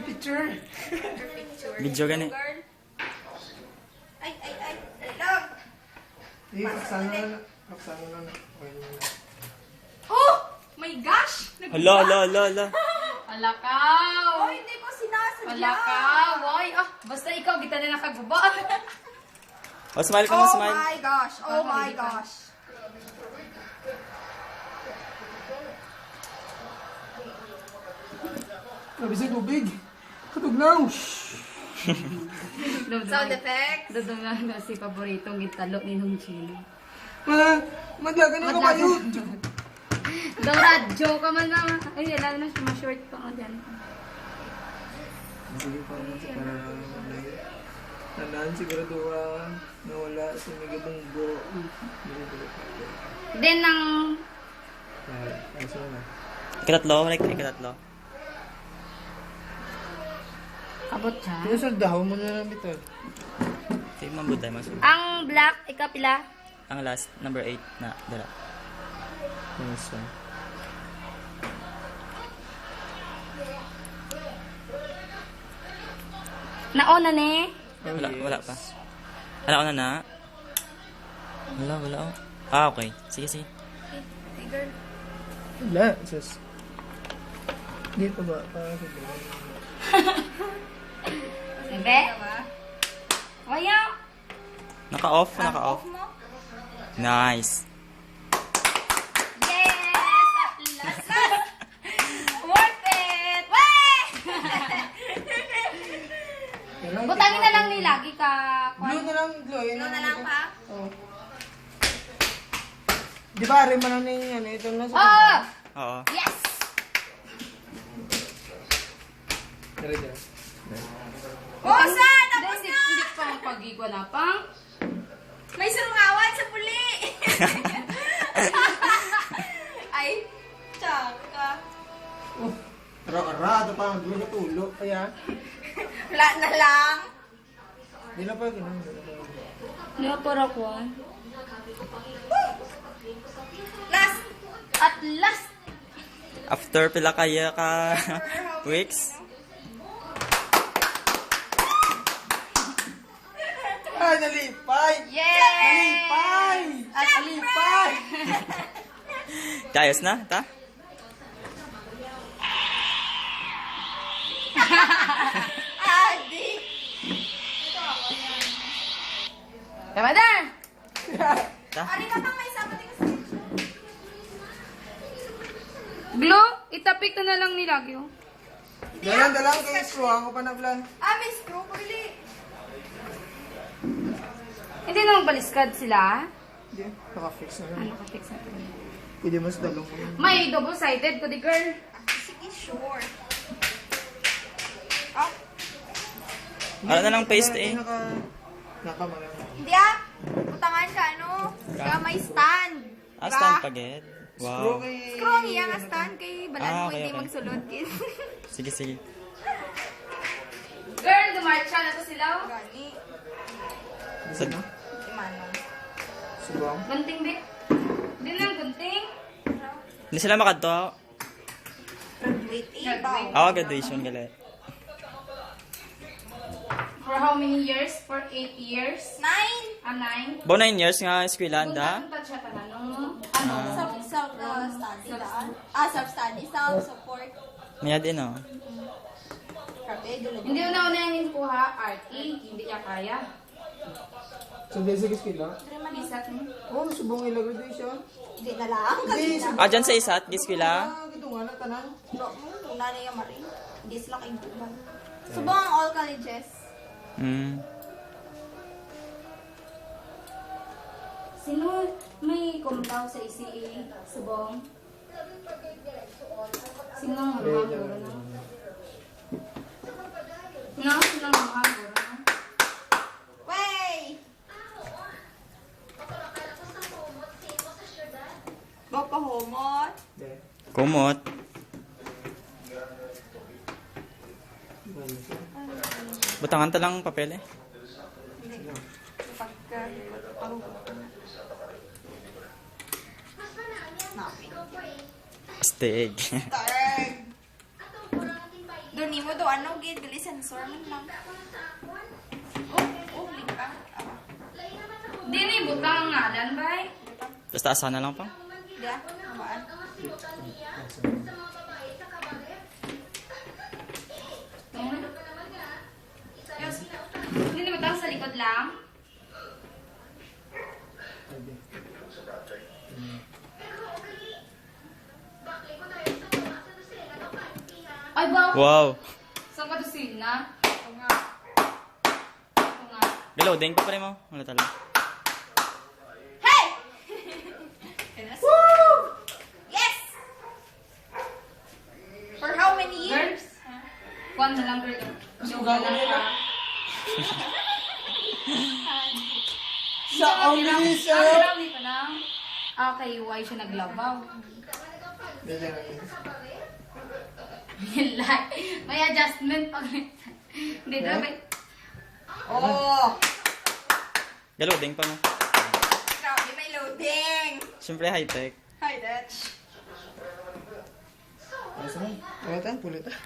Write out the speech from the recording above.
Picture. Video gani. Ay, love. Hindi, paksano na. Paksano na. Oh! My gosh! Hala. Alakaw! Oh, hindi ko sinasadya. Alakaw! Oy, basta ikaw, kita na nakaguba. Oh, smile ka mo, smile. Oh my gosh! Oh my gosh! Grabe sa tubig. Katugnaw. Sound effects? Dudungan na si paboritong gitalo ni Nung Chino. Maglaga na kayo. Daw radyo ka man na. Ay, lalo na siya short pa nga dyan. Sige pa naman sa parang tandaan sigurado nawala sa megabunggo. Then, ang... Ay, saan na? Ikatatlo, like ikatatlo. Abot siya. Kaya sa dahaw mo na lang ito. Sige, mabuday mo. Ang black, ikapila. Ang last, number 8 na dala. Nice one. Naona ne. Wala pa. Wala ko na. Wala. Ah, okay. Sige. Wala. Sus. Dito ba? Para sa doon. Bebe? Waya. Naka-off. Off mo? Nice. Yes! At last! Worth it! Weh! Butangin na lang ni lagi ka. Blue na lang, blue. Yun Ano na lang pa? Oh. Di ba, rin mo lang na yung ano, ito na sa Oh! Oo. Yes! Tara dyan. Bosa! Tapos Hindi, na! hindi pa ang pag-igwa na pang. May surungawan sa puli! Ay, tsaka. Oh, ara-ara, ito pa, hindi na tulo. Kaya, Wala na lang. di na pa, ganun. Hindi pa para ko. Last. At last. After pila kaya ka weeks. Ay, nalipay! Yay! Nalipay! At Nalipay! Ayos na, ta? Adi! Tama na. Ta? Ari ka pang may sabat ka sa Glow, itapik na lang ni lagi. Oh. Dalang kayo suwang ko pa na plan. may screw. Pagli. Hindi naman baliskad sila. Hindi, naka-fix na lang. Ano ka fix na ito? Pwede mas dalong ko yun. May double-sided ko di girl. Sige, sure. Ano na lang paste eh. Nakamalang. Hindi Putangan ka, ano? Kaya may stand. Ah, stand pagit. Screw Wow. kay... Screw niya nga stand kay balan mo okay, hindi okay. magsulod kid. Sige. Girl, dumarcha na to sila. Oh. Gani. Gusto na? Si Manong. Suwang. Gunting bit. Di lang gunting. Hindi sila makadto. Graduate ibaw. Ako graduation gali. For how many years? For 8 years? 9. 9? Bo 9 years nga eskwelanda. Punta siya tanong. Self-study daan. Self-study. Self-support. Niya din oh. Grabe, dulo. Hindi una-una yung kuha, RT. Hindi niya kaya. So, basic skill lang? Isat mo. Oh, subong ilagay din siya. Hindi na lang. Hindi, subong. Ah, dyan sa isat, giskwela. Ito nga na, tanan. Tuna na yung marin. Hindi sila kayo tuban. Subong ang all colleges. Sino may kumtaw sa ECE? Subong? Sino ang magaguro na? No? Sino ang magaguro na? Wey! Baka homot. Kumot. Butangan ta lang papel eh. Pagka, Stig. Targ. Doon mo do ano gid dili sensor man lang. Oh, link ka. Di na ibutang ang ngalan, bay. Tapos taasan na lang pa. Dia, amaan. Di na ibutang sa likod lang. Ay, ba? Wow. Saan ka to sina? Ito nga. Ito nga. Reloading pa pa rin mo. Wala talaga. Hey! Woo! Yes! For how many years? Girls? One na lang, girl. Yoga lang siya. Sa Amrisa! Ang lang dito na. Okay, why siya naglabaw? Dali lang. May adjustment pag... Hindi na, may... Oh! Reloading pa mo. Grabe, may loading! Siyempre high-tech. Hi, Dutch. Asa mo? Wala tayo, pulit ah.